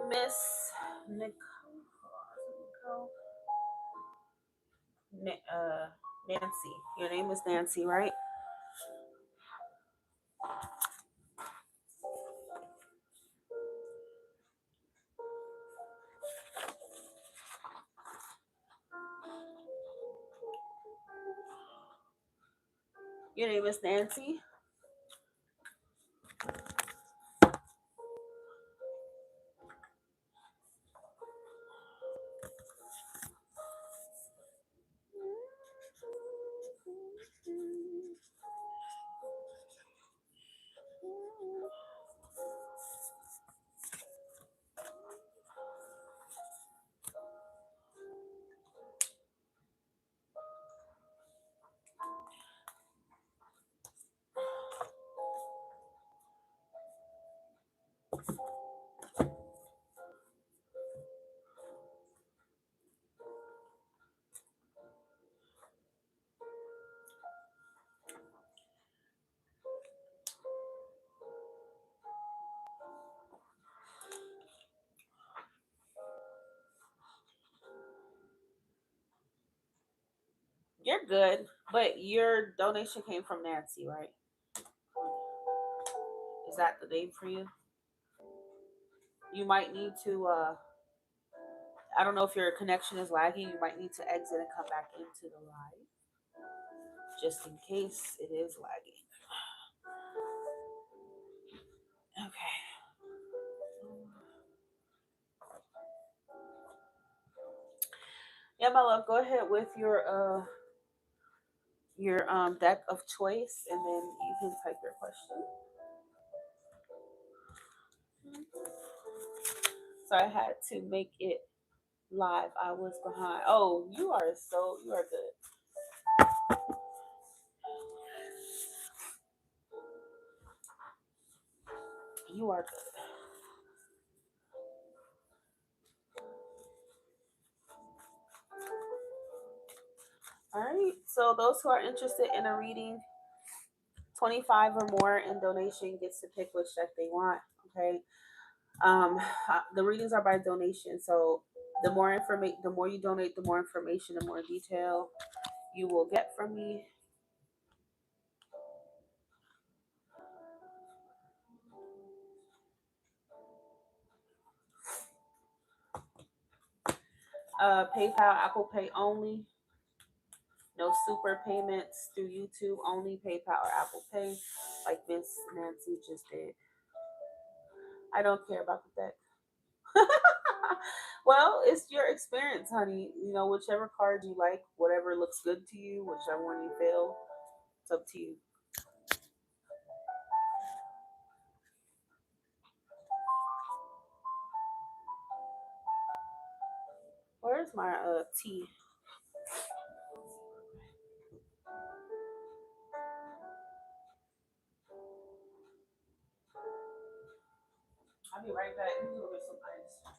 Miss Nicole, Nancy. Your name is Nancy, right? Your name is Nancy. You're good, but your donation came from Nancy, right? Is that the name for you? You might need to. I don't know if your connection is lagging. You might need to exit and come back into the live, just in case it is lagging. Okay. Yeah, my love. Go ahead with your deck of choice, and then you can type your question. So I had to make it live. I was behind. Oh, you are good. You are good. All right. So those who are interested in a reading, 25 or more in donation gets to pick which deck they want. Okay. Um, the readings are by donation. So the more you donate, the more information, the more detail you will get from me. PayPal, Apple Pay only. No super payments through YouTube. Only PayPal or Apple Pay, like Miss Nancy just did. I don't care about the deck. Well, it's your experience, honey. You know, whichever card you like, whatever looks good to you, whichever one you feel, it's up to you. Where's my tea? I'll be right back. Let me go get some ice.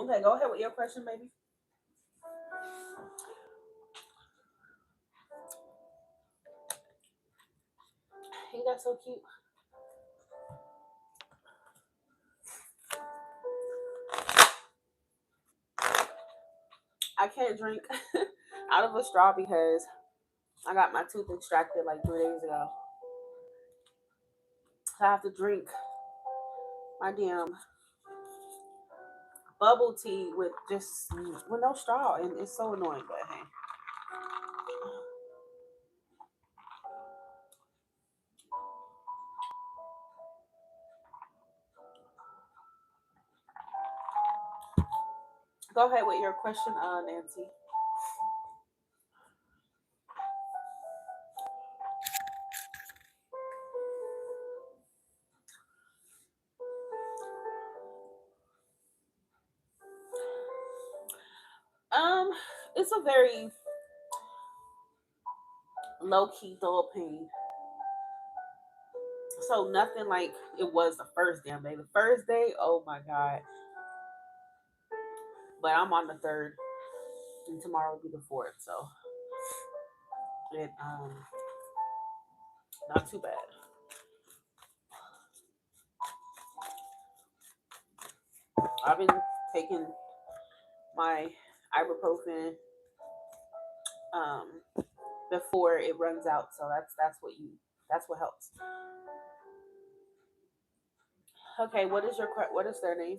Okay, go ahead with your question, baby. Ain't that so cute? I can't drink out of a straw because I got my tooth extracted like 3 days ago. So I have to drink my damn bubble tea with just with no straw, and it's so annoying. But hey, go ahead with your question, Nancy. Um, it's a very low key dull pain. So nothing like it was the first damn day. The first day, oh my god. But I'm on the third, and tomorrow will be the fourth. So it not too bad. I've been taking my ibuprofen um before it runs out. So that's what helps. Okay, what is their name?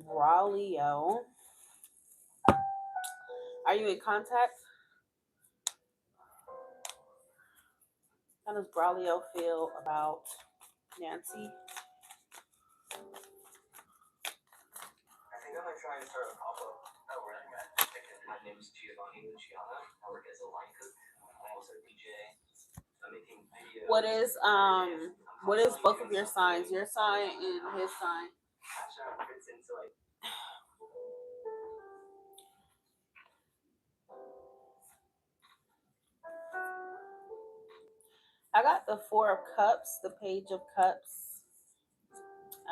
Braulio. Are you in contact? How does Braulio feel about Nancy? What is what is both of your signs? Your sign and his sign. I got the Four of Cups, the Page of Cups.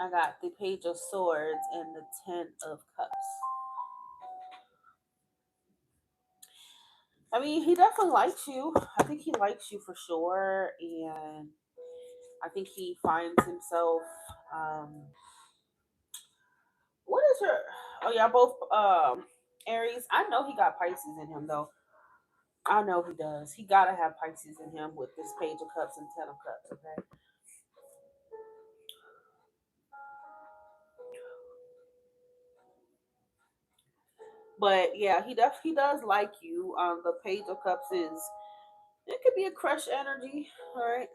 I got the Page of Swords and the Ten of Cups. I mean, he definitely likes you. I think he likes you for sure, and I think he finds himself. Um, what is your? Oh yeah, both Aries. I know he got Pisces in him though. I know he does. He gotta have Pisces in him with this Page of Cups and Ten of Cups. Okay, but yeah, he does like you. The Page of Cups is it could be a crush energy. All right.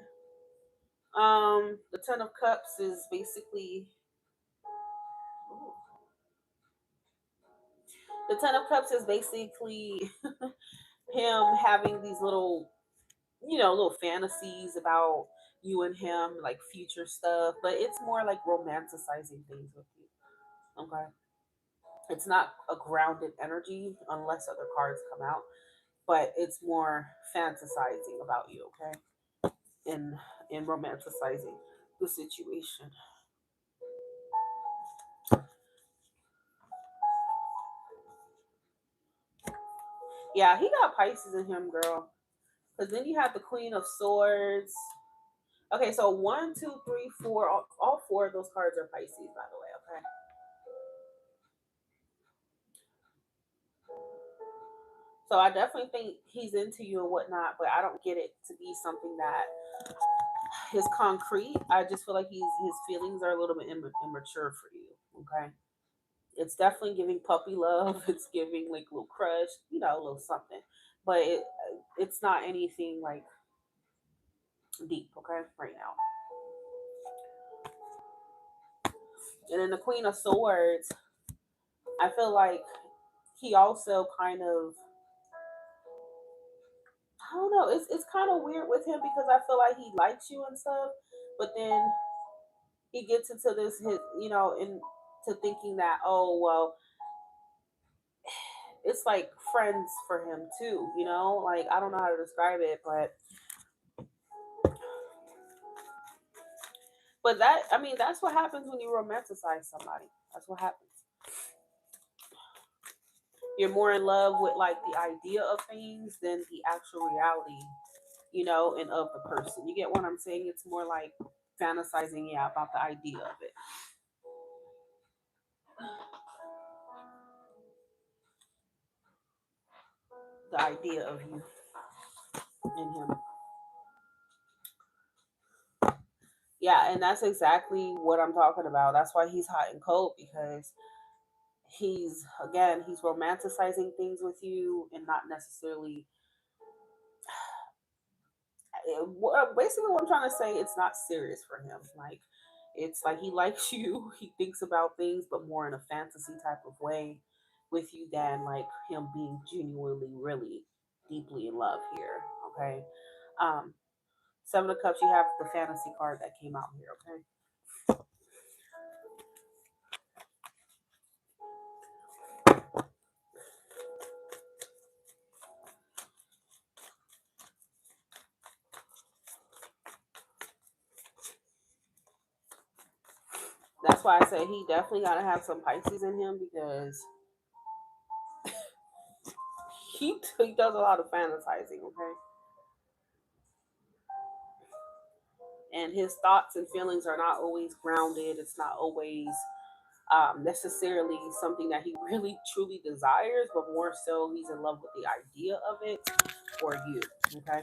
The Ten of Cups is basically ooh, the Ten of Cups is basically him having these little, little fantasies about you and him, like future stuff. But it's more like romanticizing things with you. Okay, it's not a grounded energy unless other cards come out, but it's more fantasizing about you. Okay, in romanticizing the situation. Yeah, he got Pisces in him, girl. Because then you have the Queen of Swords. Okay, so one, two, three, four. All four of those cards are Pisces, by the way. Okay. So I definitely think he's into you and whatnot, but I don't get it to be something that is concrete. I just feel like his feelings are a little bit immature for you. Okay. It's definitely giving puppy love. It's giving like a little crush, a little something, but it's not anything like deep. Okay, right now. And then the Queen of Swords, I feel like he also kind of I don't know. It's kind of weird with him because I feel like he likes you and stuff, but then he gets into this, into thinking that, oh well, it's like friends for him too. Like I don't know how to describe it, but that, I mean, that's what happens when you romanticize somebody. That's what happens. You're more in love with like the idea of things than the actual reality, and of the person. You get what I'm saying? It's more like fantasizing, yeah, about the idea of it, the idea of you and him. Yeah, and that's exactly what I'm talking about. That's why he's hot and cold, because he's romanticizing things with you and not necessarily. Basically, what I'm trying to say, it's not serious for him. Like, it's like he likes you, he thinks about things, but more in a fantasy type of way with you than like him being genuinely, really deeply in love here. Okay. Um, Seven of Cups, you have the fantasy card that came out here. Okay. That's why I say he definitely got to have some Pisces in him, because he does a lot of fantasizing. Okay. And his thoughts and feelings are not always grounded. It's not always necessarily something that he really truly desires, but more so he's in love with the idea of it for you. Okay,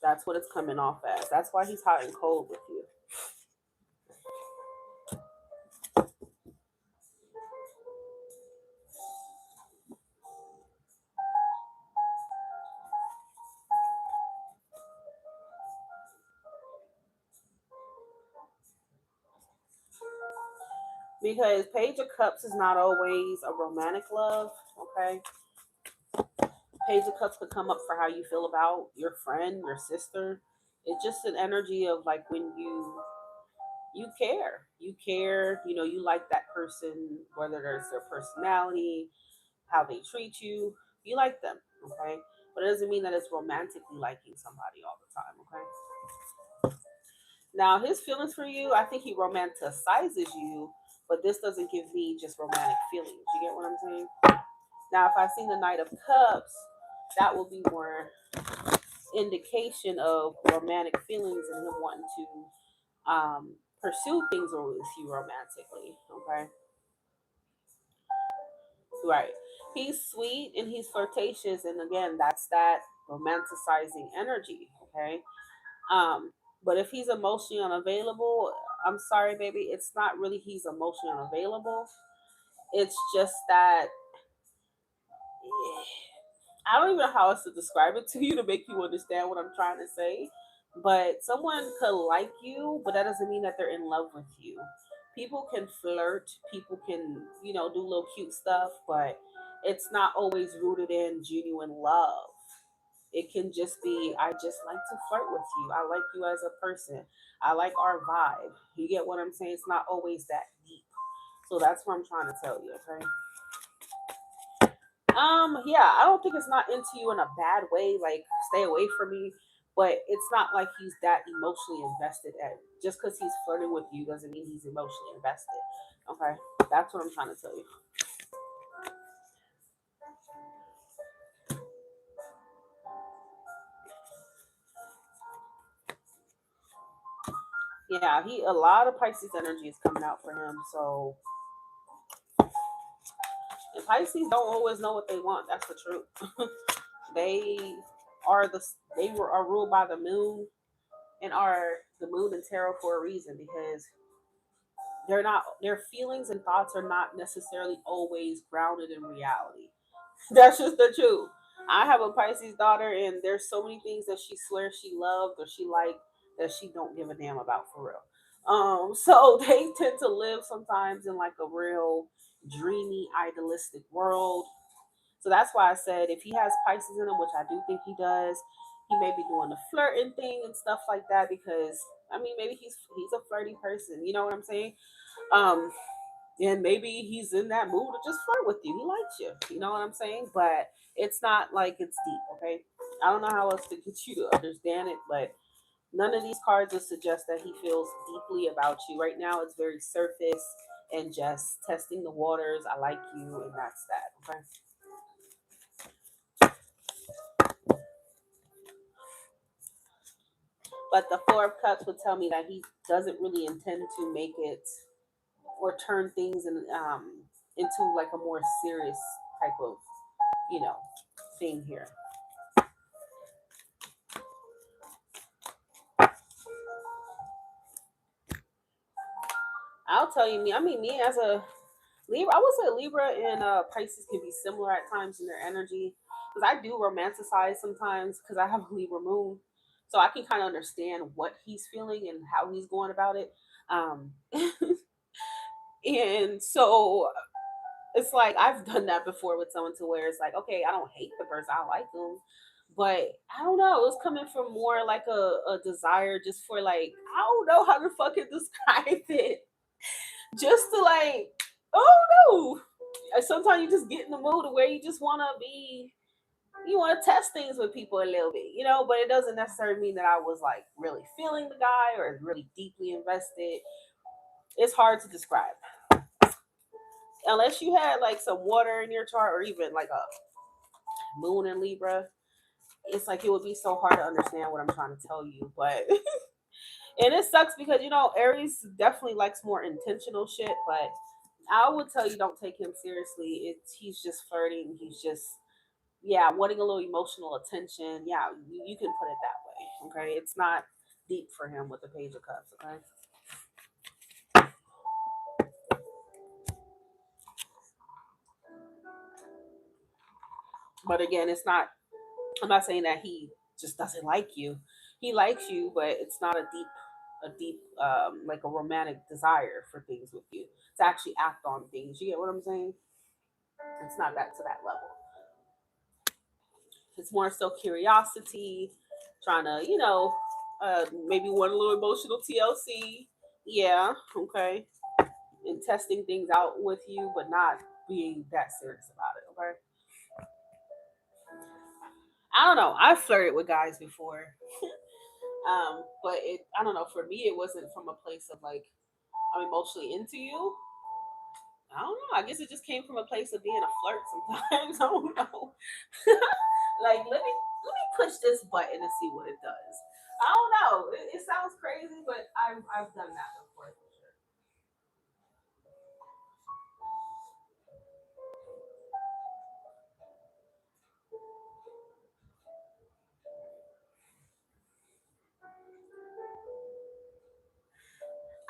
that's what it's coming off as. That's why he's hot and cold with you. Because Page of Cups is not always a romantic love. Okay, Page of Cups could come up for how you feel about your friend, your sister. It's just an energy of like when you care, you like that person, whether there's their personality, how they treat you. You like them, okay? But it doesn't mean that it's romantically liking somebody all the time, okay? Now, his feelings for you, I think he romanticizes you, but this doesn't give me just romantic feelings. You get what I'm saying? Now, if I see the Knight of Cups, that will be more indication of romantic feelings and him wanting to pursue things with you romantically, okay? Right. He's sweet and he's flirtatious, and again, that's that romanticizing energy. Okay. But if he's emotionally unavailable, I'm sorry, baby. It's not really he's emotionally unavailable. It's just that I don't even know how else to describe it to you to make you understand what I'm trying to say. But someone could like you, but that doesn't mean that they're in love with you. People can flirt, people can, do little cute stuff, but it's not always rooted in genuine love. It can just be, I just like to flirt with you. I like you as a person. I like our vibe. You get what I'm saying? It's not always that deep. So that's what I'm trying to tell you, okay? Yeah, I don't think it's not into you in a bad way, like stay away from me, but it's not like he's that emotionally invested at just because he's flirting with you doesn't mean he's emotionally invested. Okay. That's what I'm trying to tell you. Yeah, he a lot of Pisces energy is coming out for him. So and Pisces don't always know what they want. That's the truth. they are ruled by the moon and are the moon and tarot for a reason because their feelings and thoughts are not necessarily always grounded in reality. That's just the truth. I have a Pisces daughter, and there's so many things that she swears she loved or she liked that she don't give a damn about for real. So they tend to live sometimes in like a real dreamy, idealistic world. So that's why I said if he has Pisces in him, which I do think he does, he may be doing the flirting thing and stuff like that because I mean, maybe he's a flirty person. You know what I'm saying? Um, and maybe he's in that mood to just flirt with you. He likes you. You know what I'm saying? But it's not like it's deep. Okay. I don't know how else to get you to understand it, but none of these cards would suggest that he feels deeply about you. Right now, it's very surface and just testing the waters. I like you, and that's that. Okay. But the Four of Cups would tell me that he doesn't really intend to make it or turn things into like a more serious type of, you know, thing here. I'll tell you, me. I mean, me as a Libra, I would say Libra and Pisces can be similar at times in their energy because I do romanticize sometimes because I have a Libra moon, so I can kind of understand what he's feeling and how he's going about it. Um, and so it's like I've done that before with someone to where it's like, okay, I don't hate the person, I like them, but I don't know, it was coming from more like a desire just for like I don't know how to fucking describe it, just to like, oh no. Sometimes you just get in the mood where you just want to be, you want to test things with people a little bit, you know, but it doesn't necessarily mean that I was like really feeling the guy or really deeply invested. It's hard to describe unless you had like some water in your chart or even like a moon in Libra. It's like it would be so hard to understand what I'm trying to tell you, but and it sucks because you know Aries definitely likes more intentional shit, but I would tell you don't take him seriously. It's he's just flirting. He's just, yeah, wanting a little emotional attention. Yeah, you can put it that way. Okay, it's not deep for him with the Page of Cups. Okay, but again, it's not. I'm not saying that he just doesn't like you. He likes you, but it's not a deep, like a romantic desire for things with you to actually act on things. You get what I'm saying? It's not that to that level. It's more so curiosity, trying to, maybe one little emotional TLC. Yeah, okay. And testing things out with you, but not being that serious about it, okay? I don't know. I've flirted with guys before. But I don't know, for me, it wasn't from a place of like, I'm emotionally into you. I don't know. I guess it just came from a place of being a flirt sometimes. I don't know. Like let me push this button and see what it does. I don't know. It sounds crazy, but I've done that before for sure.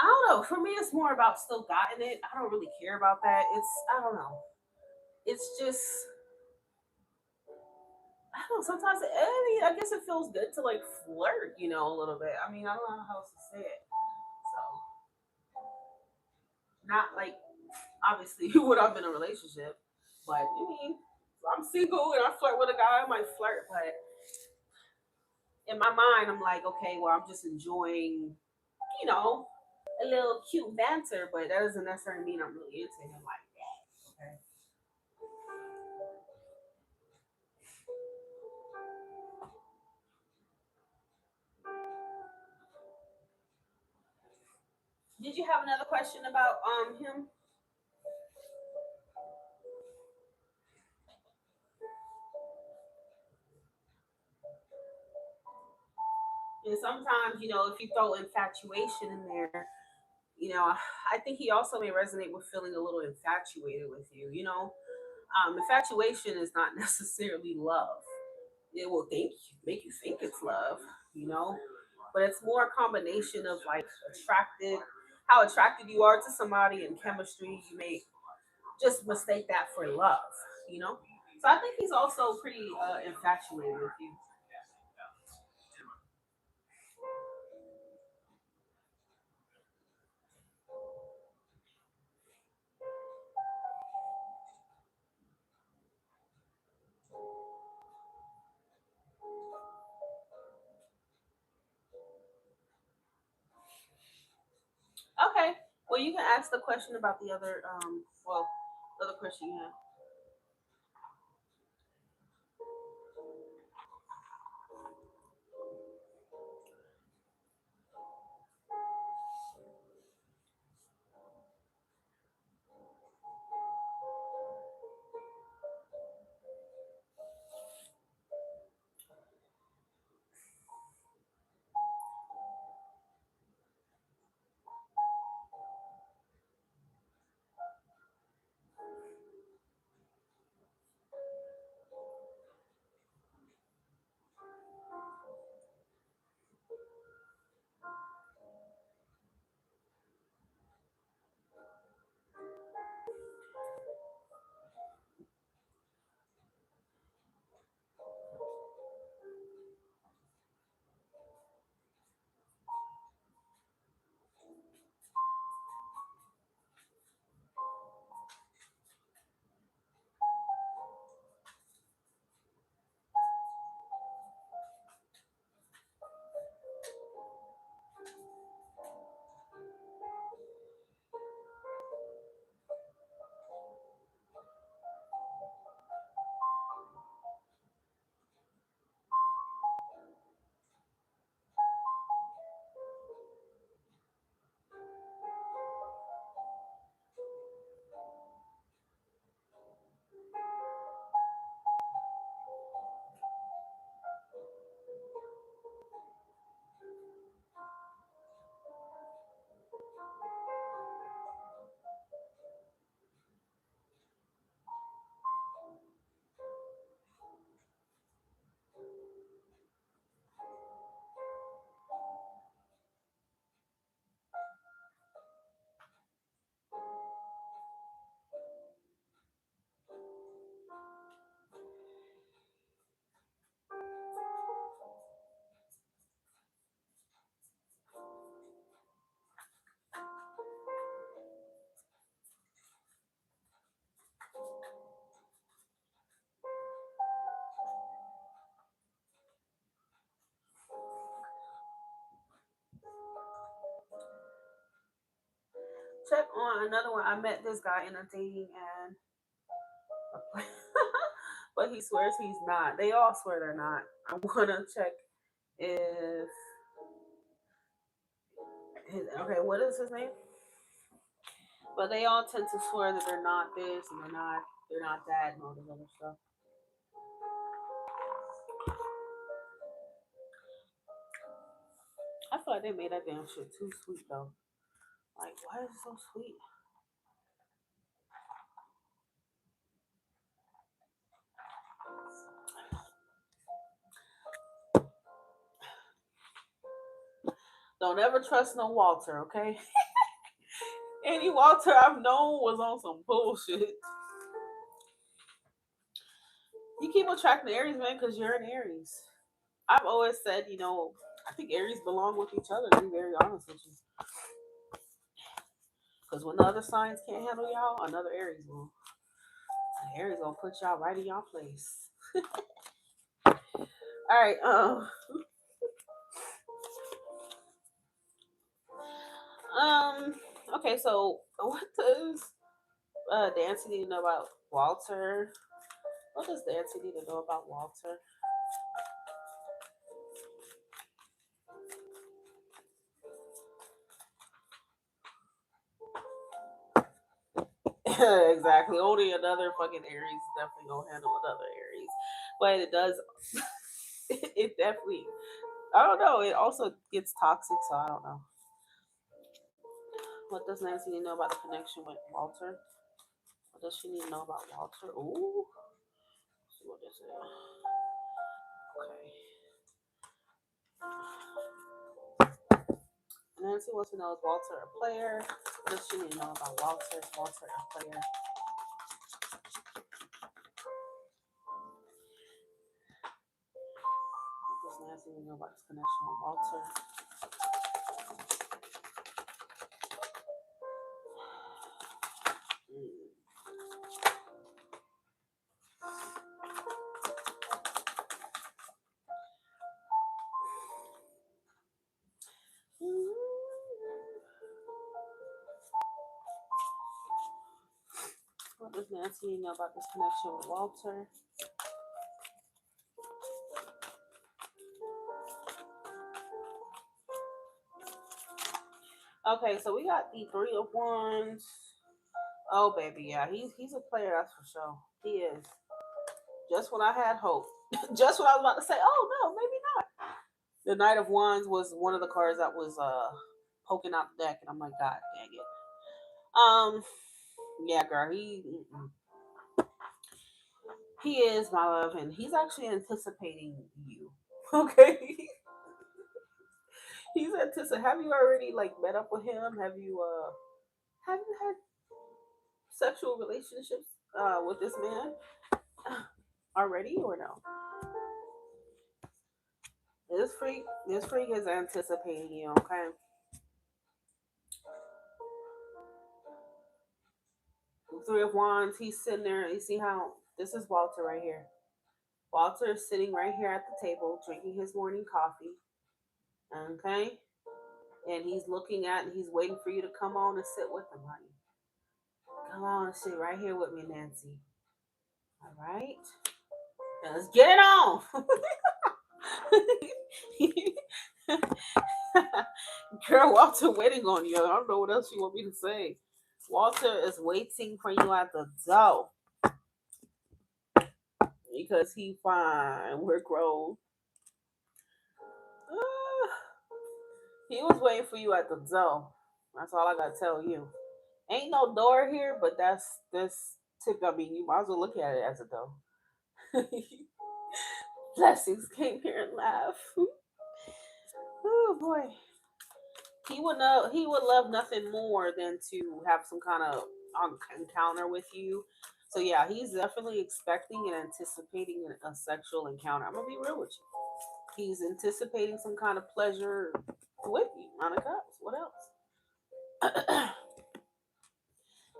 I don't know. For me, it's more about still gotten it. I don't really care about that. I don't know. It's just I don't know. Sometimes I mean I guess it feels good to like flirt, a little bit. I mean I don't know how else to say it. So not like obviously would I'm in a relationship, but I mean if I'm single and I flirt with a guy, I might flirt, but in my mind, I'm like, okay, well, I'm just enjoying, you know, a little cute banter, but that doesn't necessarily mean I'm really into him like that. Okay. Did you have another question about him? And sometimes, if you throw infatuation in there, I think he also may resonate with feeling a little infatuated with you. Infatuation is not necessarily love. It will make you think it's love, you know, but it's more a combination of like how attracted you are to somebody and chemistry. You may just mistake that for love, you know. So I think he's also pretty infatuated with you. Well, you can ask the question about the other, the other question you have. Check on another one. I met this guy in a dating and but he swears he's not. They all swear they're not. I wanna check if okay, what is his name? But they all tend to swear that they're not this and they're not that and all this other stuff. I feel like they made that damn shit too sweet though. Like, why is it so sweet? Don't ever trust no Walter, okay? Any Walter I've known was on some bullshit. You keep attracting Aries, man, because you're an Aries. I've always said, I think Aries belong with each other, to be very honest with you. Because when the other signs can't handle y'all, another Aries will. And Aries gonna put y'all right in y'all place. All right. Um. Okay. So, what does Dancy need to know about Walter? What does Dancy need to know about Walter? Exactly. Only another fucking Aries definitely gonna handle another Aries, but it does. It definitely. I don't know. It also gets toxic, so I don't know. What does Nancy need to know about the connection with Walter? What does she need to know about Walter? Ooh. Let's see what this is. Okay. Nancy wants to know, is Walter a player? What does she need to know about Walter? Is Walter a player? What does Nancy need to know about his connection with Walter? What does Nancy know about this connection with Walter? Okay, so we got the Three of Wands. Oh baby, yeah, he's a player, that's for sure. He is. Just when I had hope. Just when I was about to say, oh no, maybe not. The Knight of Wands was one of the cards that was poking out the deck, and I'm like, God dang it. Yeah, girl, he is my love, and he's actually anticipating you. Okay, he's anticipating. Have you already like met up with him? Have you had sexual relationships with this man already or no? This freak is anticipating you. Okay, Three of Wands. He's sitting there. You see how this is Walter right here. Walter is sitting right here at the table drinking his morning coffee. Okay, and he's looking at and he's waiting for you to come on and sit with him, honey. Come on and sit right here with me, Nancy. All right, now let's get it on. Girl, Walter waiting on you. I don't know what else you want me to say. Walter is waiting for you at the door because he fine. We're grown. Uh, he was waiting for you at the door. That's all I gotta tell you. Ain't no door here, but that's tip. I mean, you might as well look at it as a door. Blessings came here and laugh. Oh boy. He would love nothing more than to have some kind of encounter with you. So yeah, he's definitely expecting and anticipating a sexual encounter. I'm gonna be real with you. He's anticipating some kind of pleasure with you. Nine of Cups. What else?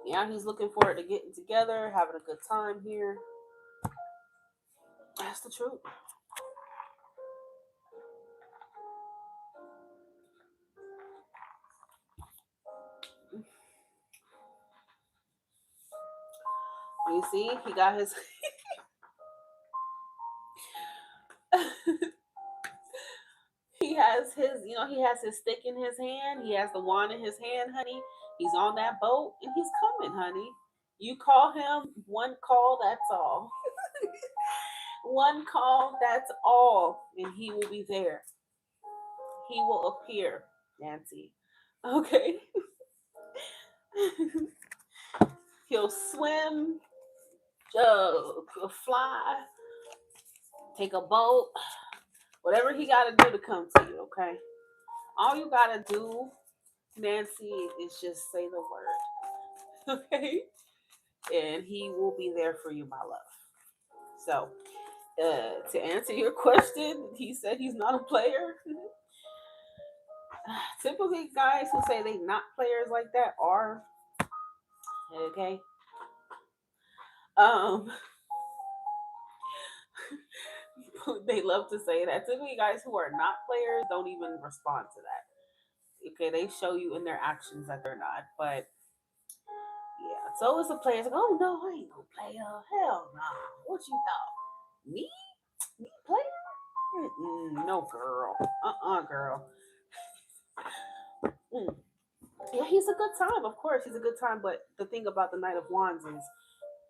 Yeah, he's looking forward to getting together, having a good time here. That's the truth. You see, he got his he has his stick in his hand. He has the wand in his hand, honey. He's on that boat and he's coming, honey. You call him one call, that's all. One call, that's all. And he will be there. He will appear, Nancy. Okay. He'll swim, fly, take a boat, whatever he got to do to come to you, okay? All you got to do, Nancy, is just say the word, okay? And he will be there for you, my love. So, to answer your question, he said he's not a player. Typically, guys who say they not players like that are okay. Um, they love to say that. Typically, guys who are not players don't even respond to that. Okay, they show you in their actions that they're not. But yeah, so it's the players like, oh no, I ain't no player. Hell no. Nah. What you thought? Me player? No, girl. Girl. Mm. Yeah, he's a good time. Of course, he's a good time. But the thing about the Knight of Wands is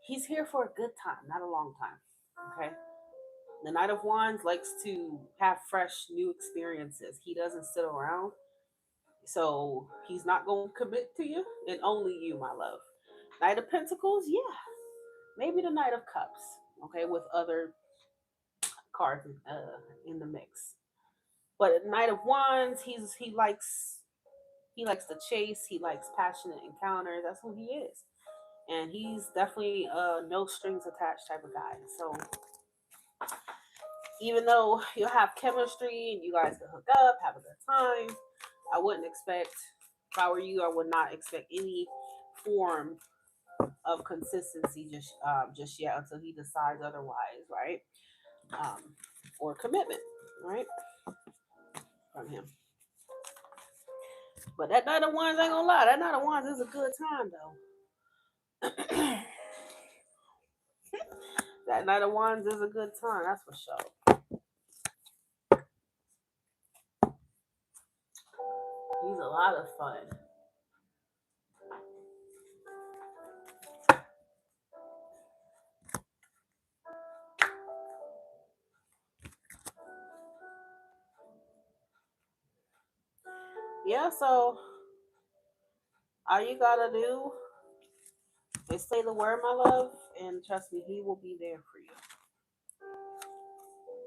he's here for a good time, not a long time. Okay. The Knight of Wands likes to have fresh, new experiences. He doesn't sit around. So he's not going to commit to you and only you, my love. Knight of Pentacles, yeah. Maybe the Knight of Cups, okay, with other cards in the mix. But Knight of Wands, he likes to chase. He likes passionate encounters. That's who he is, and he's definitely a no strings attached type of guy. So even though you'll have chemistry and you guys can hook up, have a good time, I wouldn't expect. If I were you, I would not expect any form of consistency just yet until he decides otherwise, right? Um, or commitment, right, from him. But that Knight of Wands, I ain't gonna lie, that Knight of Wands is a good time though. That Knight of Wands is a good time, that's for sure. He's a lot of fun. Yeah, so all you gotta do is say the word, my love, and trust me, he will be there for you.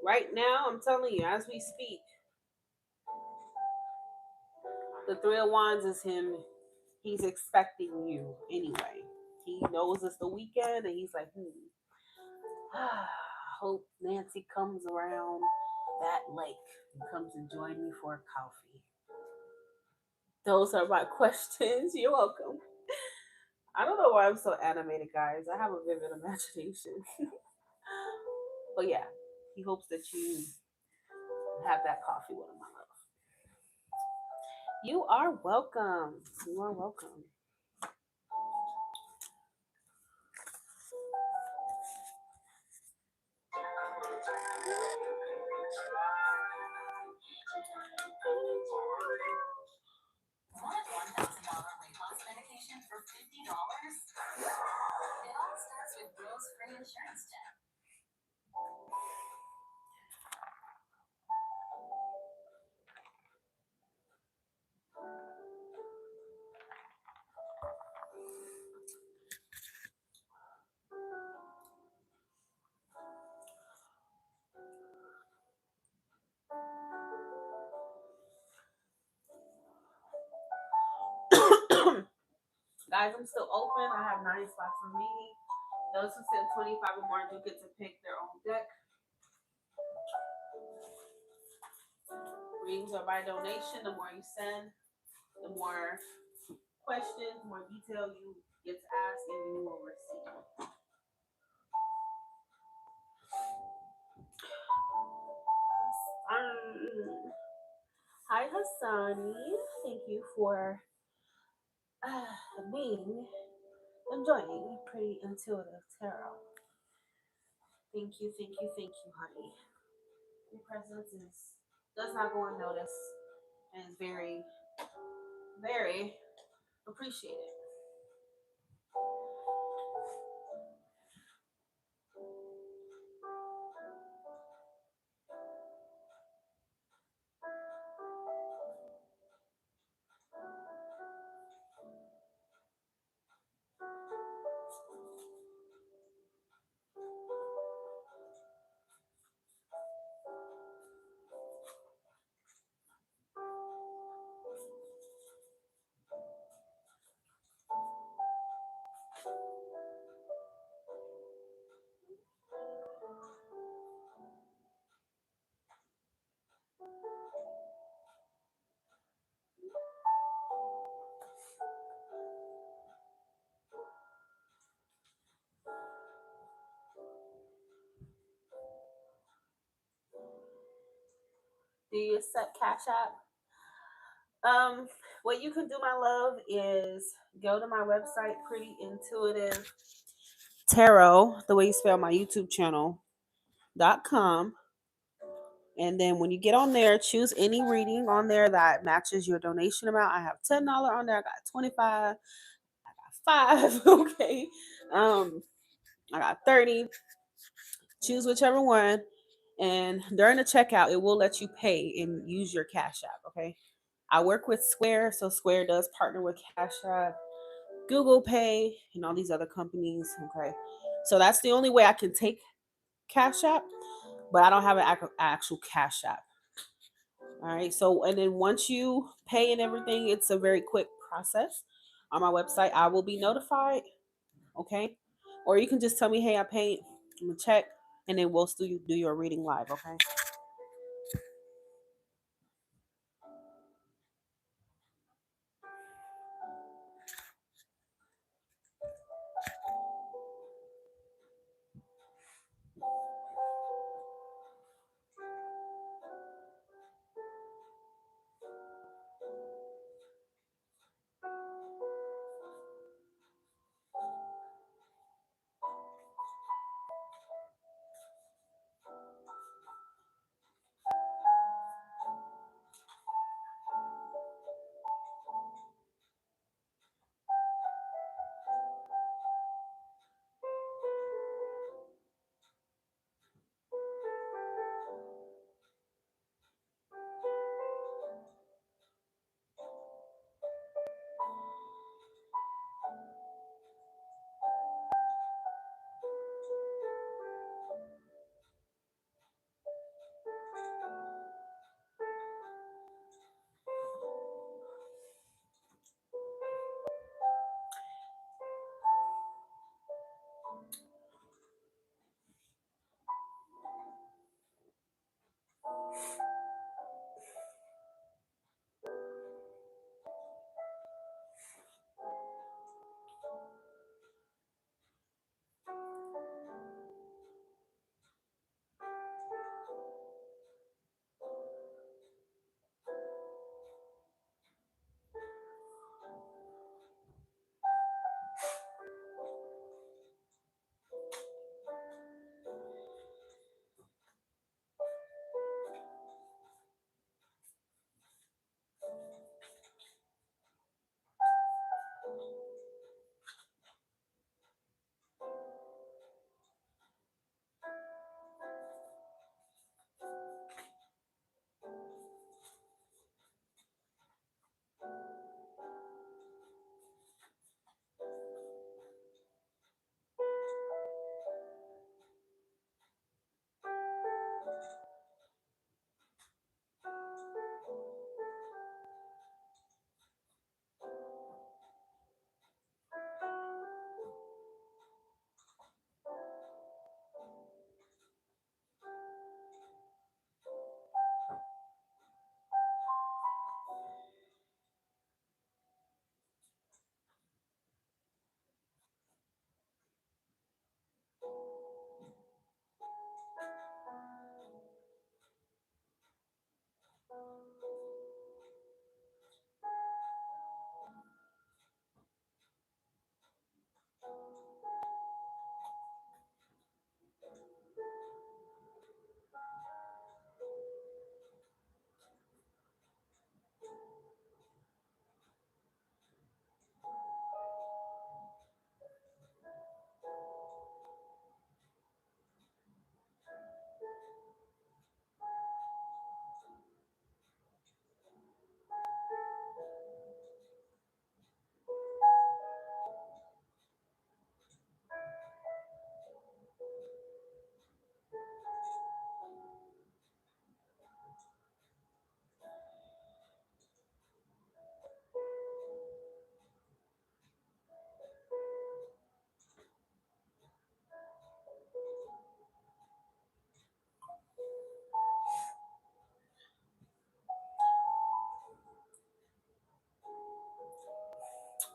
Right now, I'm telling you, as we speak, the Three of Wands is him. He's expecting you anyway. He knows it's the weekend, and he's like, hope Nancy comes around that lake and comes and join me for a coffee. Those are my questions. You're welcome. I don't know why I'm so animated, guys. I have a vivid imagination. But yeah, he hopes that you have that coffee with him, my love. You are welcome. You are welcome. Guys, I'm still open. I have 9 spots remaining. Those who send 25 or more do get to pick their own deck. Readings are by donation. The more you send, the more questions, the more detail you get to ask, and you will receive. Hi, Hassani. Thank you for being and joining Pretty Intuitive Tarot. Thank you, thank you, thank you, honey. Your presence does not go unnoticed and is very, very appreciated. Do you accept Cash App? What you can do, my love, is go to my website, Pretty Intuitive Tarot, the way you spell my YouTube channel.com. And then when you get on there, choose any reading on there that matches your donation amount. I have $10 on there. I got 25, I got 5, okay. I got 30. Choose whichever one. And during the checkout, it will let you pay and use your Cash App, okay? I work with Square, so Square does partner with Cash App, Google Pay, and all these other companies, okay? So that's the only way I can take Cash App, but I don't have an actual Cash App. All right. So, and then once you pay and everything, it's a very quick process. On my website, I will be notified. Okay. Or you can just tell me, hey, I paid, I'm gonna check, and then we'll still do your reading live. Okay.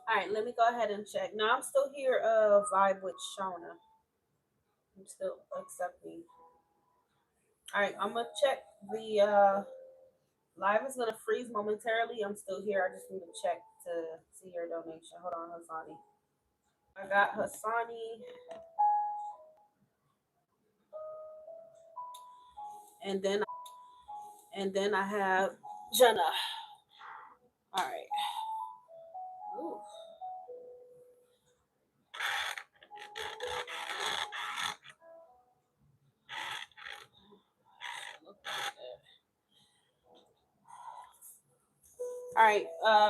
All right, let me go ahead and check. No, I'm still here. Vibe with Shona. I'm still accepting. All right, I'm gonna check the live is gonna freeze momentarily. I'm still here. I just need to check to see your donation. Hold on, Hassani. I got Hassani, and then I have Jenna. All right. Ooh. All right.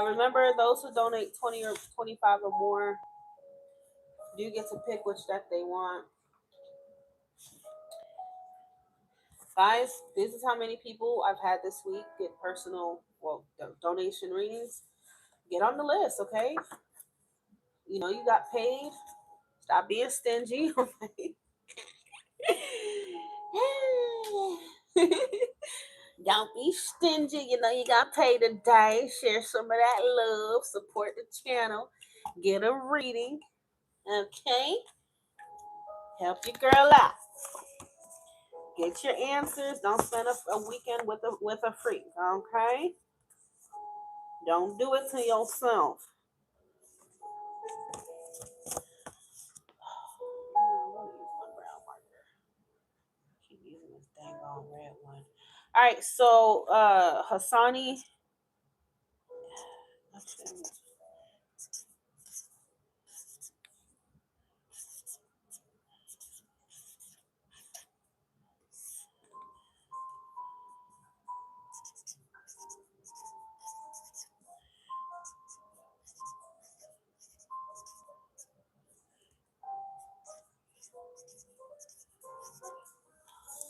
Remember, those who donate 20 or 25 or more do get to pick which deck they want. Guys, this is how many people I've had this week get personal, donation readings. Get on the list, okay? You know you got paid. Stop being stingy. Don't be stingy. You know you got paid today. Share some of that love. Support the channel. Get a reading. Okay? Help your girl out. Get your answers. Don't spend a weekend with a freak. Okay? Don't do it to yourself. Keep using this dang on red one. All right, so Hassani.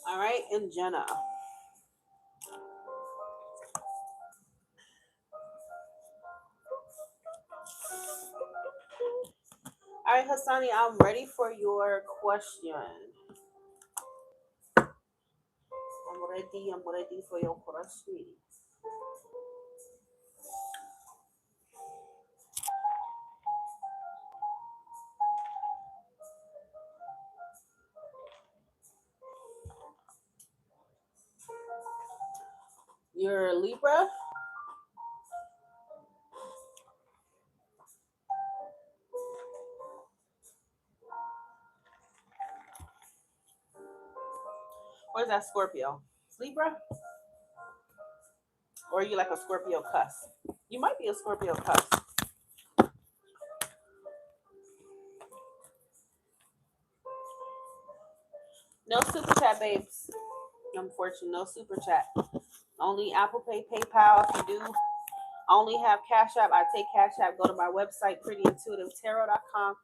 All right, and Jenna. All right, Hassani, I'm ready for your question. I'm ready for your question. You're Libra? Or is that Scorpio? Libra? Or are you like a Scorpio cuss? You might be a Scorpio cuss. No super chat, babes. Unfortunately, no super chat. Only Apple Pay, PayPal. If you do only have Cash App, I take Cash App. Go to my website, prettyintuitivetarot.com.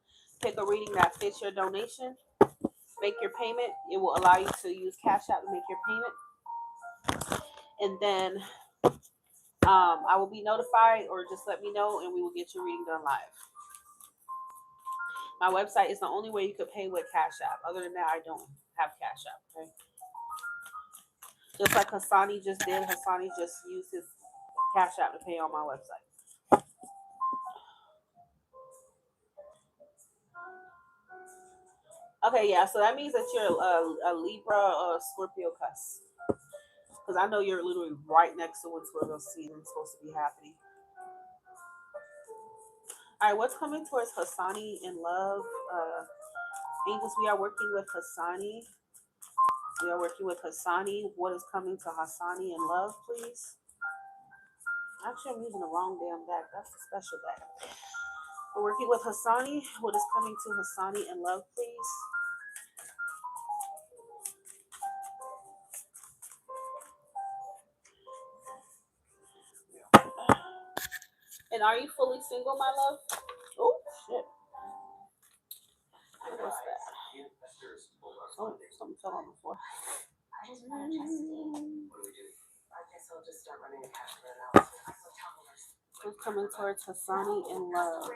Pick a reading that fits your donation. Make your payment. It will allow you to use Cash App to make your payment. And then I will be notified, or just let me know and we will get your reading done live. My website is the only way you could pay with Cash App. Other than that, I don't have Cash App. Okay. Just like Hassani just did. Hassani just used his Cash App to pay on my website. Okay, yeah. So that means that you're a Libra or a Scorpio cuss. Because I know you're literally right next to when Scorpio season is supposed to be happening. All right, what's coming towards Hassani in love? Angels, we are working with Hassani. We are working with Hassani. What is coming to Hassani in love, please? Actually, I'm using the wrong damn deck. That's the special deck. We're working with Hassani. What is coming to Hassani in love, please? And are you fully single, my love? Oh, shit. What was that? Oh, something fell on the floor. What's coming towards Hassani in love?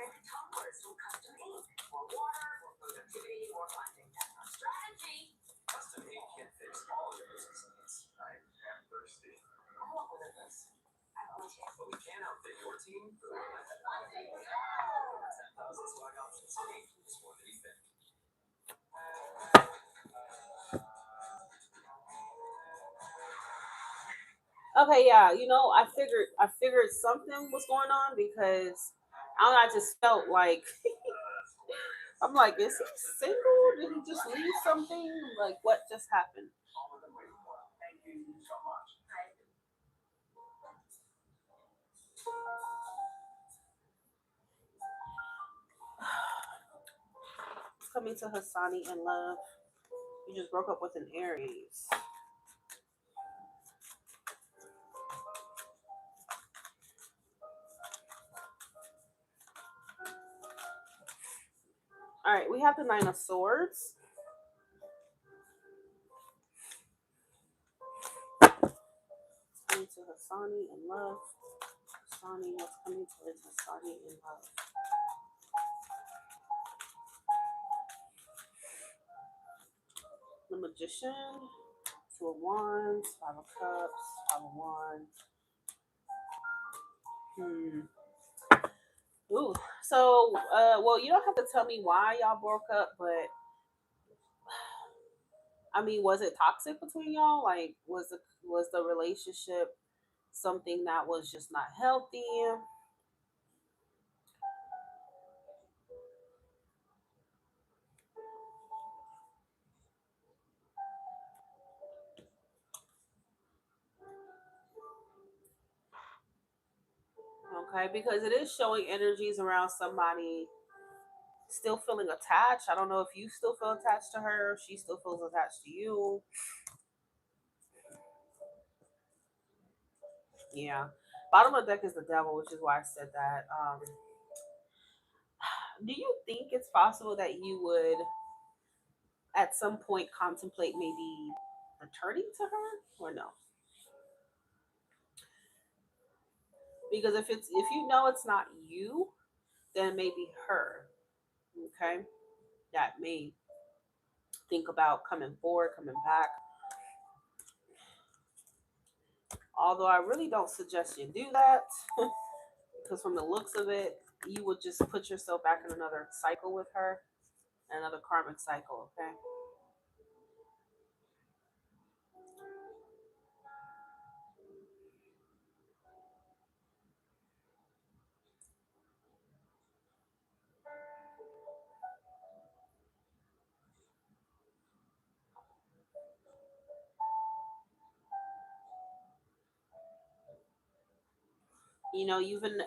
Okay, yeah, I figured something was going on because I just felt like I'm like, is he single? Did he just leave something? Like, what just happened? Coming to Hassani in love. You just broke up with an Aries. All right, we have the Nine of Swords. Coming to Hassani in love. Hassani, what's coming towards Hassani in love? The Magician. Two of Wands. Five of Cups. Five of Wands. Hmm. Ooh. So, well, you don't have to tell me why y'all broke up, but I mean, was it toxic between y'all? Like, was the relationship something that was just not healthy? Okay, because it is showing energies around somebody still feeling attached. I don't know if you still feel attached to her, she still feels attached to you. Yeah. Bottom of the deck is the devil, which is why I said that. Do you think it's possible that you would at some point contemplate maybe returning to her or no? Because if you know it's not you, then maybe her. Okay, that may think about coming forward, coming back. Although I really don't suggest you do that because from the looks of it, you would just put yourself back in another cycle with her, another karmic cycle. Okay.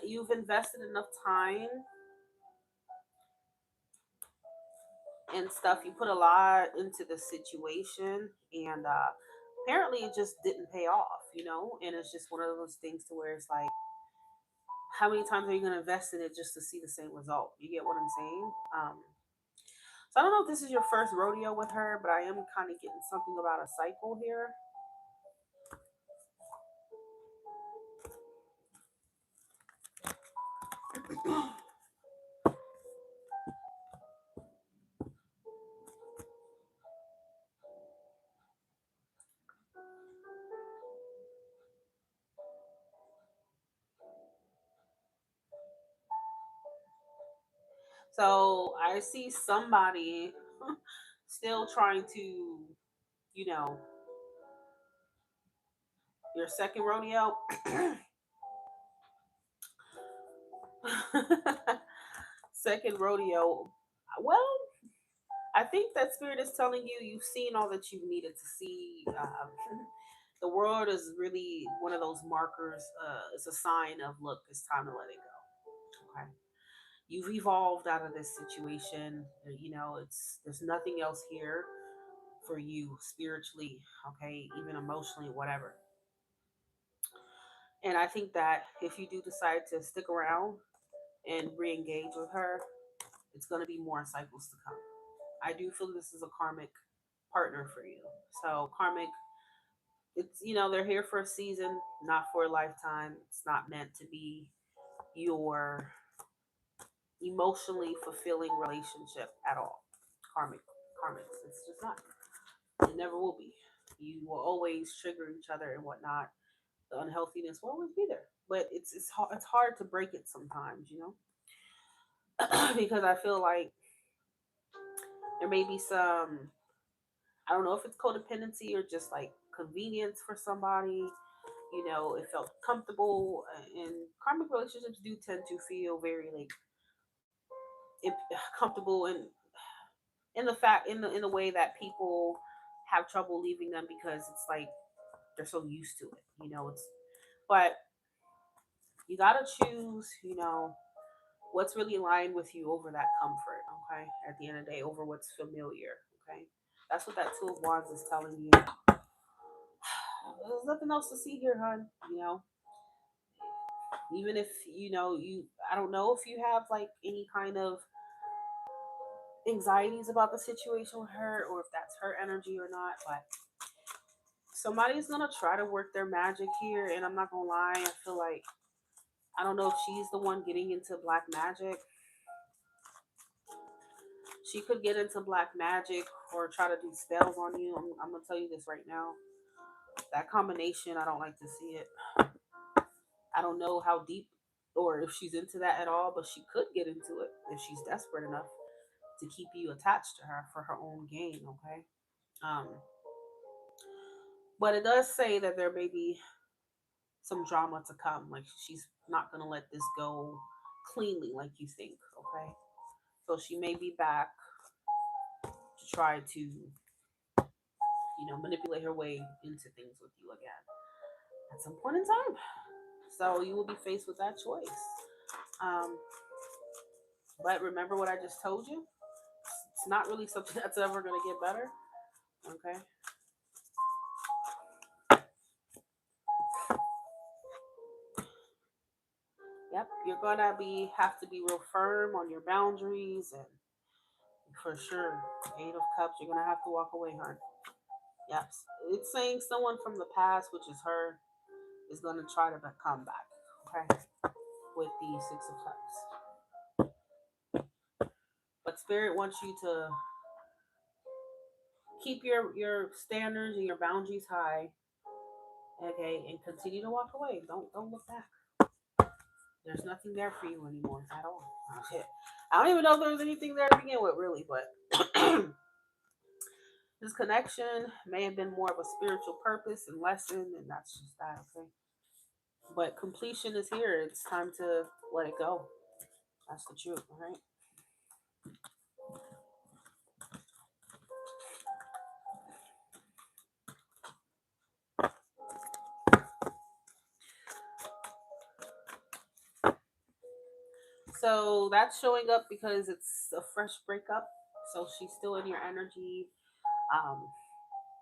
You've invested enough time and stuff. You put a lot into the situation, and apparently it just didn't pay off. And it's just one of those things to where it's like, how many times are you going to invest in it just to see the same result? You get what I'm saying? So I don't know if this is your first rodeo with her, but I am kind of getting something about a cycle here. So I see somebody still trying to, you know, your second rodeo. Second rodeo. Well, I think that spirit is telling you you've seen all that you needed to see. The world is really one of those markers. It's a sign of, look, it's time to let it go. Okay, you've evolved out of this situation. It's there's nothing else here for you spiritually. Okay, even emotionally, whatever. And I think that if you do decide to stick around and re-engage with her, it's going to be more cycles to come. I do feel this is a karmic partner for you. So karmic, they're here for a season, not for a lifetime. It's not meant to be your emotionally fulfilling relationship at all. Karmic, karmics. It's just not. It never will be. You will always trigger each other and whatnot. The unhealthiness will always be there, but it's hard to break it sometimes, because I feel like there may be I don't know if it's codependency or just like convenience for somebody. It felt comfortable. And karmic relationships do tend to feel very like comfortable, and in the fact in the way that people have trouble leaving them because it's like they're so used to it. It's but you gotta choose. What's really aligned with you over that comfort. Okay, at the end of the day, over what's familiar. Okay, that's what that Two of Wands is telling you. There's nothing else to see here, hon. Even if I don't know if you have like any kind of anxieties about the situation with her, or if that's her energy or not, but somebody's gonna try to work their magic here. And I'm not gonna lie, I feel like, I don't know if she's the one getting into black magic. She could get into black magic or try to do spells on you. I'm gonna tell you this right now. That combination, I don't like to see it. I don't know how deep or if she's into that at all, but she could get into it if she's desperate enough to keep you attached to her for her own gain. Okay. Um, but it does say that there may be some drama to come. Like she's not gonna let this go cleanly like you think. Okay. So she may be back to try to, manipulate her way into things with you again at some point in time. So you will be faced with that choice. Um, but remember what I just told you. It's not really something that's ever gonna get better. Okay. Yep. You're gonna have to be real firm on your boundaries, and for sure, Eight of Cups. You're gonna have to walk away, hon. Yes. It's saying someone from the past, which is her, is gonna try to come back. Okay. With the Six of Cups. But Spirit wants you to keep your standards and your boundaries high. Okay, and continue to walk away. Don't look back. There's nothing there for you anymore at all. Okay. I don't even know if there was anything there to begin with, really, but this connection may have been more of a spiritual purpose and lesson, and that's just that. Okay. But completion is here. It's time to let it go. That's the truth, all right? So that's showing up because it's a fresh breakup. So she's still in your energy. Um,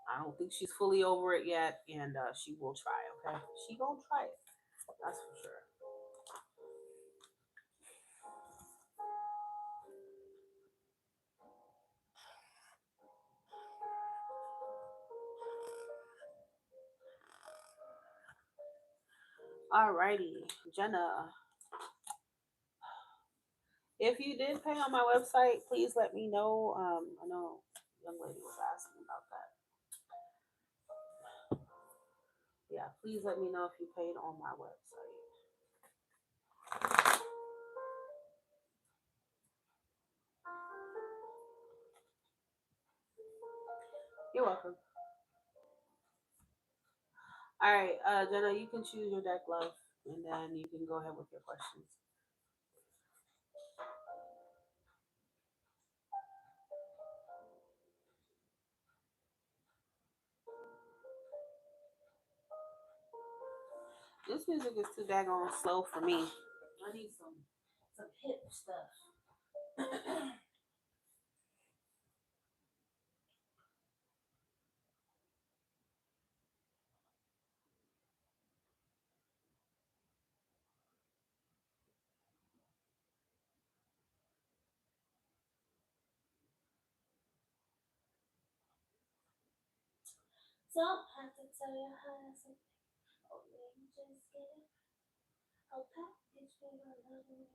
I don't think she's fully over it yet, and she will try. Okay, she gonna try it. That's for sure. Alrighty, Jenna. If you did pay on my website, please let me know. I know a young lady was asking about that. Yeah, please let me know if you paid on my website. You're welcome. All right, Jenna, you can choose your deck, love, and then you can go ahead with your questions. This music is too daggone slow for me. I need some hip stuff. Don't have to tell you how to oh, you just get it. Oh, package me my love and me.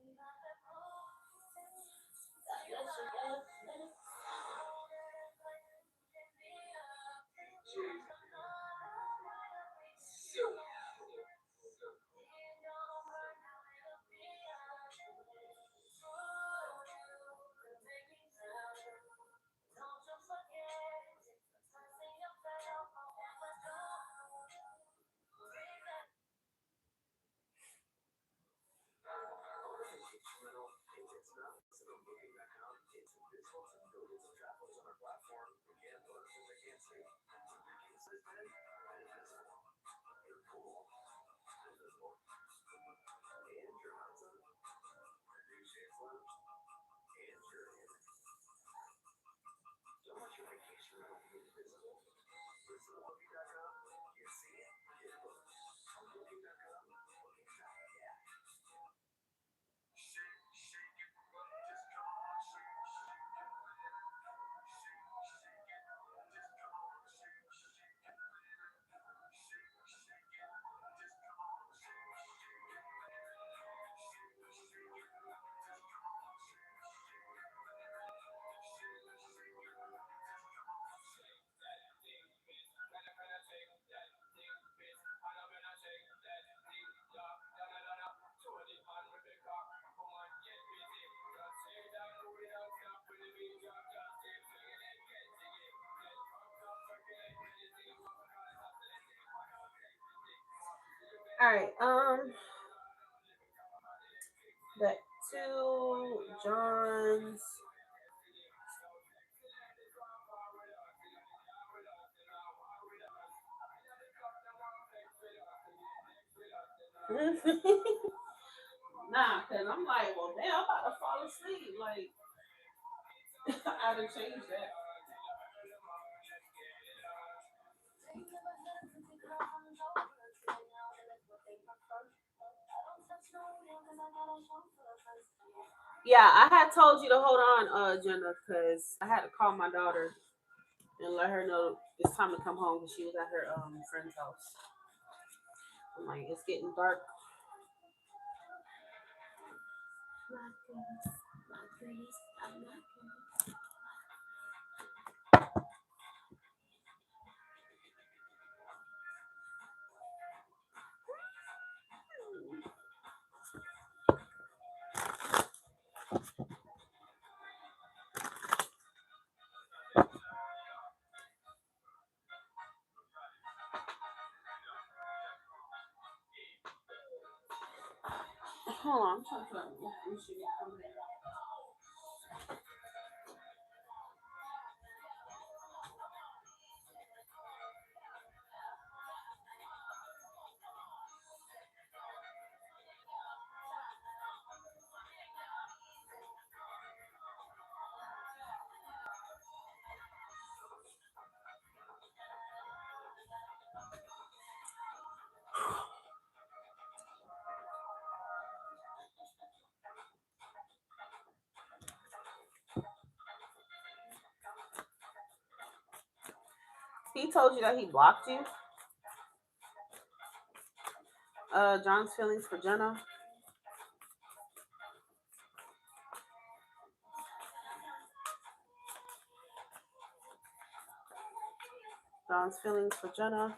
All right. That two Johns. Nah, cause I'm like, well, damn, I'm about to fall asleep. Like, I done changed that. Yeah, I had told you to hold on, Jenna, cause I had to call my daughter and let her know it's time to come home because she was at her friend's house. I'm like, it's getting dark. My goodness, my goodness, oh my goodness. Hold on, I'm trying to find He told you that he blocked you. John's feelings for Jenna. John's feelings for Jenna.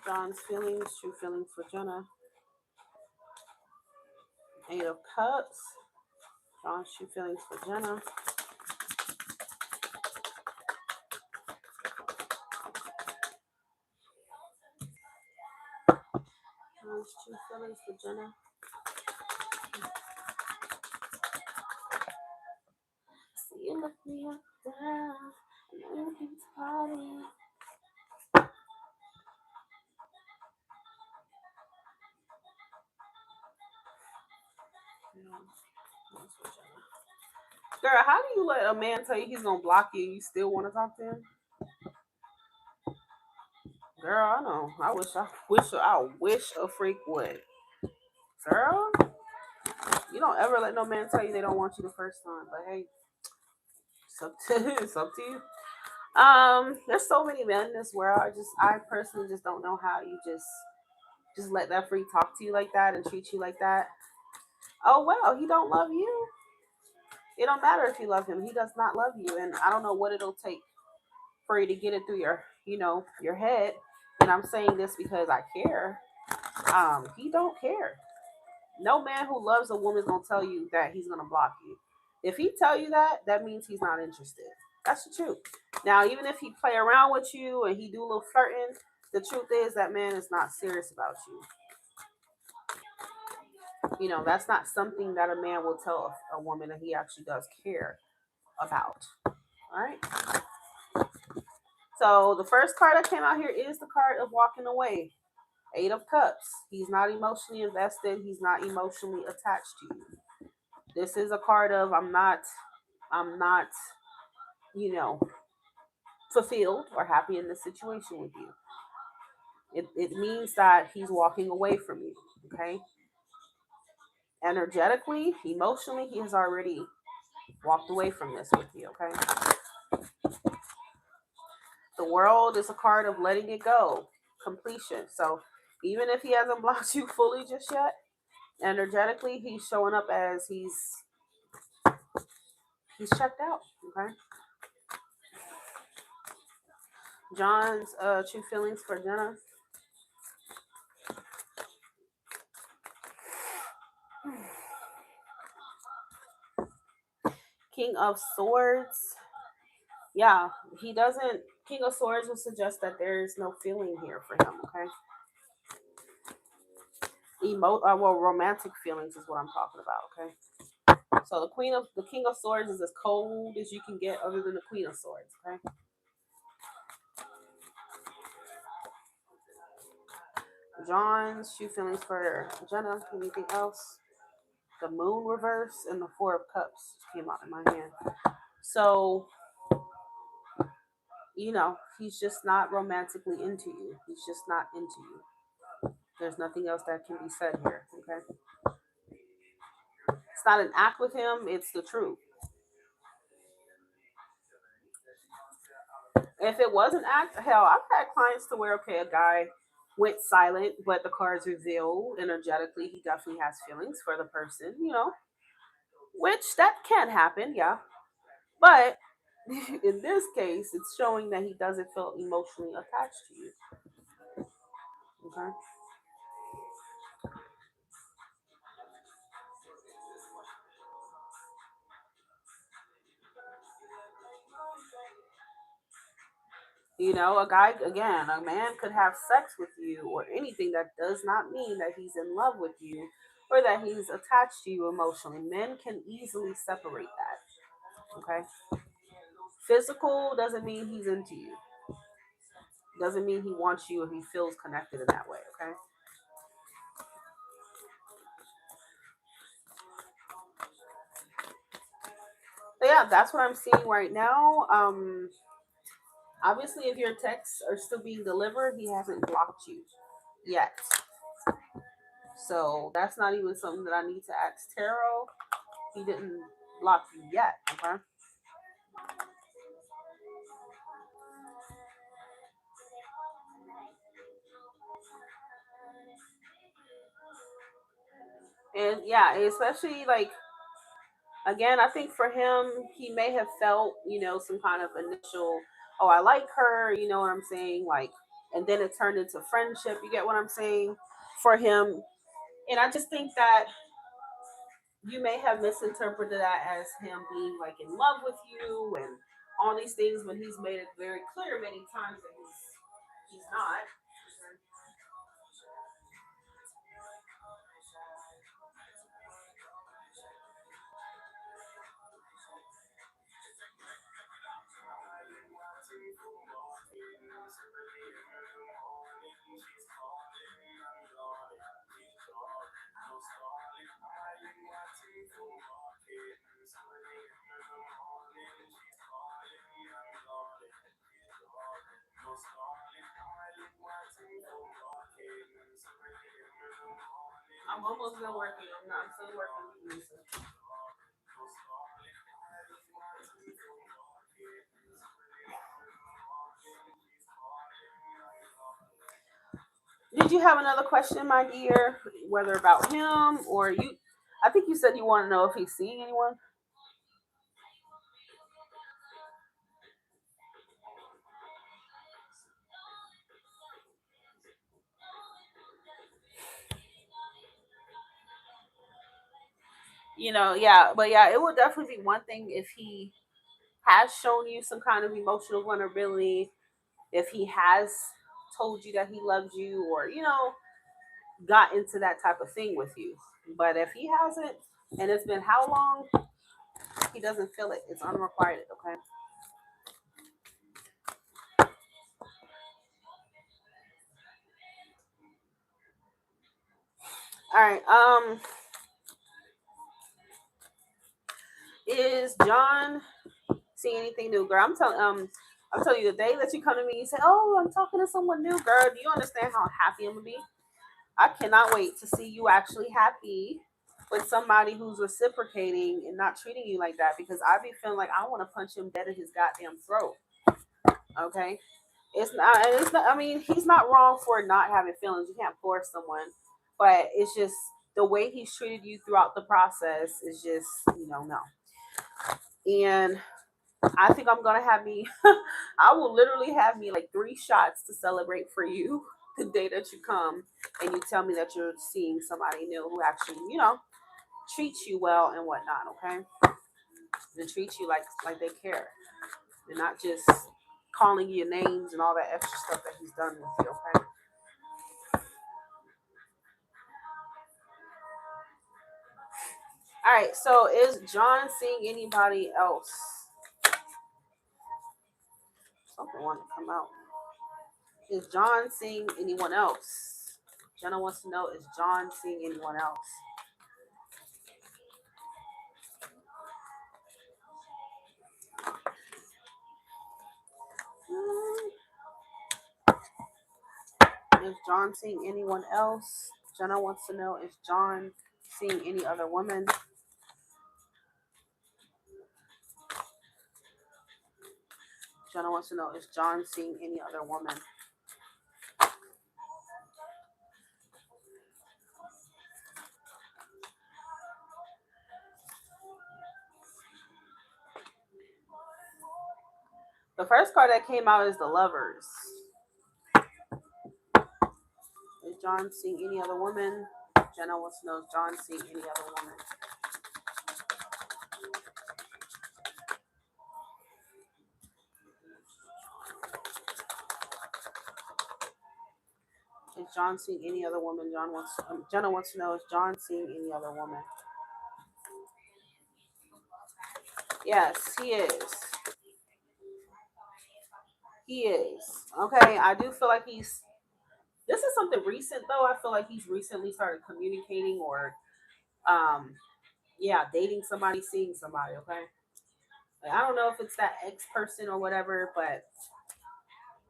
John's feelings, true feelings for Jenna. Eight of Cups. John's true feelings for Jenna. John's true feelings for Jenna. See you look me up down. And everything's party. Girl, how do you let a man tell you he's gonna block you and you still want to talk to him? Girl, I know. I wish a freak would. Girl, you don't ever let no man tell you they don't want you the first time. But hey, it's up to you. There's so many men in this world. I personally just don't know how you just let that freak talk to you like that and treat you like that. Oh well, he don't love you. It don't matter if you love him. He does not love you, and I don't know what it'll take for you to get it through your head. And I'm saying this because I care. He don't care. No man who loves a woman is gonna tell you that he's gonna block you. If he tell you that, that means he's not interested. That's the truth. Now, even if he play around with you and he do a little flirting, the truth is that man is not serious about you. You know, that's not something that a man will tell a woman that he actually does care about. All right. So the first card that came out here is the card of walking away. Eight of Cups. He's not emotionally invested. He's not emotionally attached to you. This is a card of I'm not, you know, fulfilled or happy in this situation with you. It means that he's walking away from you. Okay. Energetically, emotionally, he has already walked away from this with you. Okay. The world is a card of letting it go, completion. So even if he hasn't blocked you fully just yet, energetically, he's showing up as he's checked out. Okay. John's true feelings for Jenna. King of Swords. Yeah, he doesn't. King of Swords would suggest that there's no feeling here for him. Okay, well, romantic feelings is what I'm talking about. Okay, so the King of Swords is as cold as you can get, other than the Queen of Swords. Okay, John's true feelings for Jenna. Anything else? The Moon reverse and the Four of Cups came out in my hand. So he's just not romantically into you. He's just not into you. There's nothing else that can be said here. Okay, it's not an act with him. It's the truth. If it was an act, hell, I've had clients to where a guy went silent, but the cards reveal energetically he definitely has feelings for the person. Which that can happen, yeah. But in this case, it's showing that he doesn't feel emotionally attached to you. Okay. A man could have sex with you or anything. That does not mean that he's in love with you or that he's attached to you emotionally. Men can easily separate that. Okay. Physical doesn't mean he's into you. Doesn't mean he wants you or he feels connected in that way. Okay. So yeah, that's what I'm seeing right now. Obviously, if your texts are still being delivered, he hasn't blocked you yet. So that's not even something that I need to ask Tarot. He didn't block you yet. Okay. And yeah, especially like again, I think for him, he may have felt, some kind of initial, oh, I like her, you know what I'm saying? Like, and then it turned into friendship. You get what I'm saying? For him. And I just think that you may have misinterpreted that as him being like in love with you and all these things when he's made it very clear many times that he's not. I'm almost done working. I'm still working with Lisa. Did you have another question, my dear? Whether about him or you? I think you said you want to know if he's seeing anyone. Yeah, but yeah, it would definitely be one thing if he has shown you some kind of emotional vulnerability, if he has told you that he loves you, or got into that type of thing with you. But if he hasn't, and it's been how long, he doesn't feel it. It's unrequited. Okay. All right. Is John seeing anything new, girl? I'm telling you, the day that you come to me and say, "Oh, I'm talking to someone new," girl. Do you understand how happy I'm gonna be? I cannot wait to see you actually happy with somebody who's reciprocating and not treating you like that. Because I be feeling like I want to punch him dead in his goddamn throat. Okay, it's not. It's not. I mean, he's not wrong for not having feelings. You can't force someone, but it's just the way he's treated you throughout the process is just no. And I think I'm gonna have me. I will literally have me like 3 shots to celebrate for you the day that you come and you tell me that you're seeing somebody new who actually, treats you well and whatnot. Okay, and treat you like they care, and not just calling you names and all that extra stuff that he's done with you. Okay. All right. So is John seeing anybody else? Something want to come out. Is John seeing anyone else? Jenna wants to know, is John seeing anyone else? Is John seeing anyone else? Jenna wants to know, is John seeing any other woman? Jenna wants to know, is John seeing any other woman? The first card that came out is the lovers. Is John seeing any other woman? Jenna wants to know, is John seeing any other woman? Is John seeing any other woman? Jenna wants to know, is John seeing any other woman? Yes, he is. He is. Okay, I do feel like he's. This is something recent though. I feel like he's recently started communicating or, um, yeah, dating somebody, seeing somebody. Okay, like, I don't know if it's that ex person or whatever, but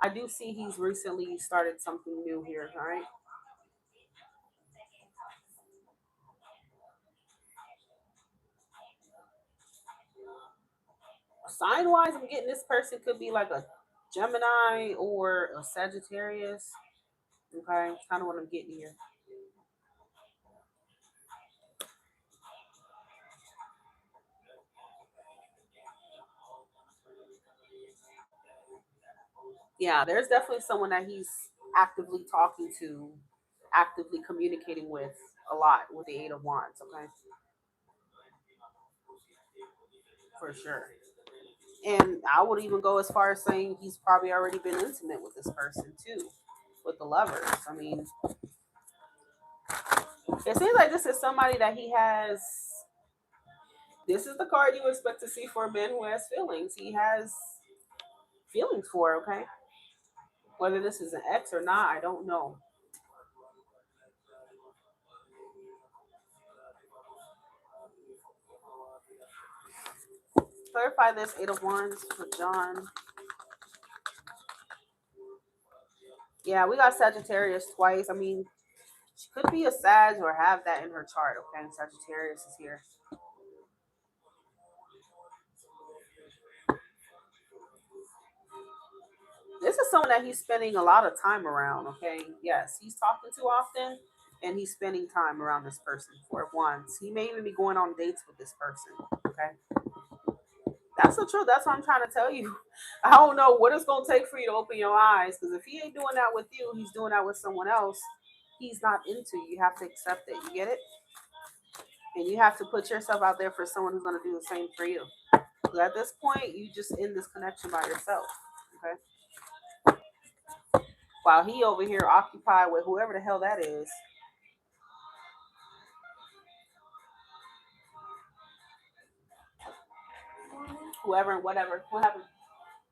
I do see he's recently started something new here. All right. Sign wise, I'm getting this person could be like a Gemini or a Sagittarius. Okay, it's kind of what I'm getting here. Yeah, there's definitely someone that he's actively talking to, actively communicating with a lot with the Eight of Wands. Okay, for sure. And I would even go as far as saying he's probably already been intimate with this person too, with the lovers. I mean, it seems like this is somebody that he has. This is the card you expect to see for a man who has feelings. He has feelings for, okay? Whether this is an ex or not, I don't know. Clarify this Eight of Wands for John. Yeah, we got Sagittarius twice. I mean, she could be a Sag or have that in her chart, okay? Sagittarius is here. This is someone that he's spending a lot of time around, okay? Yes, he's talking too often and he's spending time around this person for once. He may even be going on dates with this person, okay? That's the truth. That's what I'm trying to tell you. I don't know what it's going to take for you to open your eyes because if he ain't doing that with you, he's doing that with someone else. He's not into you. You have to accept it. You get it? And you have to put yourself out there for someone who's going to do the same for you. Because at this point, you just end this connection by yourself, okay? While he over here occupied with whoever the hell that is. Whoever and whatever. What happened?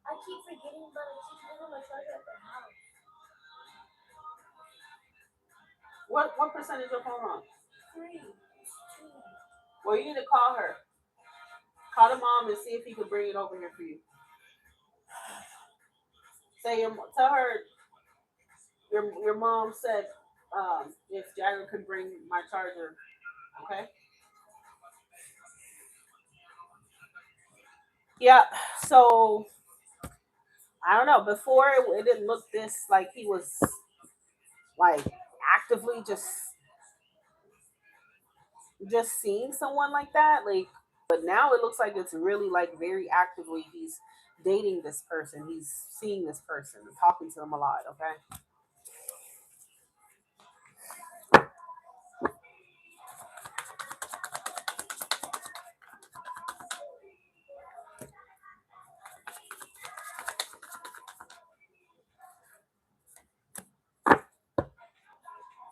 I keep forgetting, but I keep leaving my charger at the house. What percentage your phone on? 3. Well, you need to call her. Call the mom and see if he could bring it over here for you. Tell her your mom said if Jagger could bring my charger. Okay. Yeah. So I don't know. Before it didn't look this like he was like actively just seeing someone like that. Like But now it looks like it's really like very actively he's dating this person. He's seeing this person, talking to them a lot. Okay.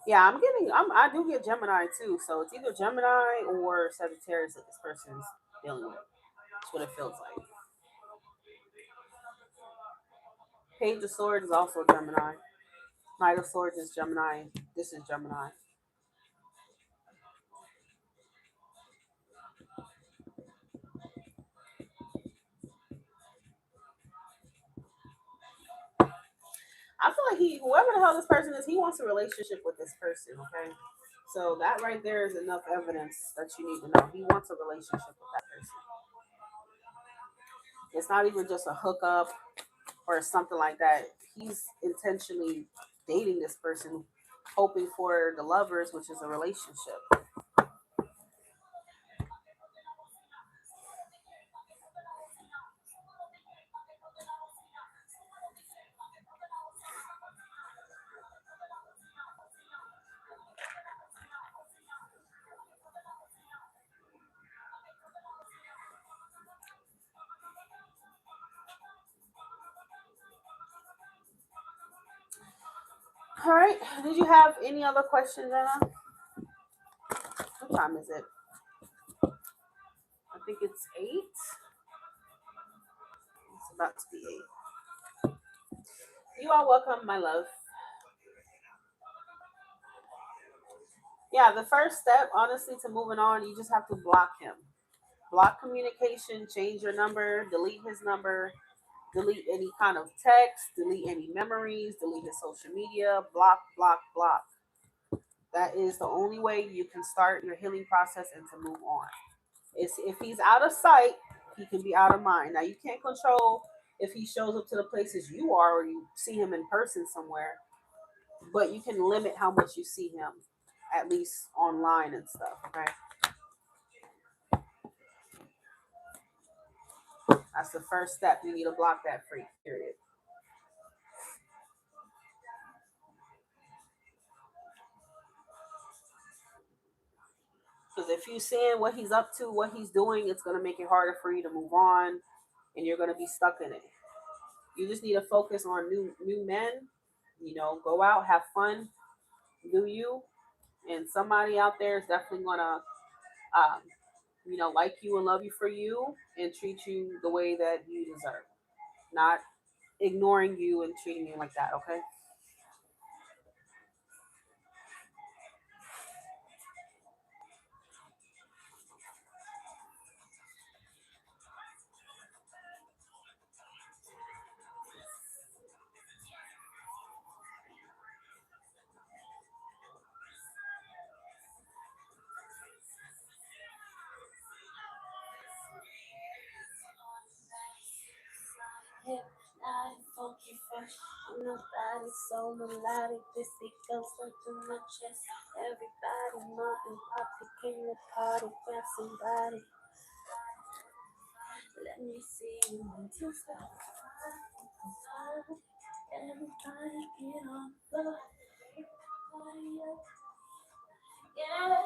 Yeah, I do get Gemini too. So it's either Gemini or Sagittarius that this person's dealing with. That's what it feels like. Page of Swords is also Gemini. Knight of Swords is Gemini. This is Gemini. I feel like whoever the hell this person is, he wants a relationship with this person. Okay, so that right there is enough evidence that you need to know. He wants a relationship with that person. It's not even just a hookup or something like that. He's intentionally dating this person, hoping for the lovers, which is a relationship. All right. Did you have any other questions, Anna? What time is it? I think it's 8. It's about to be 8. You are welcome, my love. Yeah, the first step, honestly, to moving on, you just have to block him. Block communication, change your number, delete his number, delete any kind of text, delete any memories, delete his social media, block, block, block. That is the only way you can start your healing process and to move on. It's if he's out of sight, he can be out of mind. Now you can't control if he shows up to the places you are or you see him in person somewhere, but you can limit how much you see him, at least online and stuff. Okay, that's the first step. You need to block that freak. Period. Because if you're seeing what he's up to, what he's doing, it's gonna make it harder for you to move on, and you're gonna be stuck in it. You just need to focus on new men. Go out, have fun, do you, and somebody out there is definitely gonna, um, like you and love you for you and treat you the way that you deserve, not ignoring you and treating you like that. Okay. Hypnotic, funky, fresh. Nobody so melodic. This it goes right through my chest. Everybody, Martin, Poppy, came to party. Grab somebody. Let me see you move to stop. Everybody get on the floor. Everybody up. Yeah.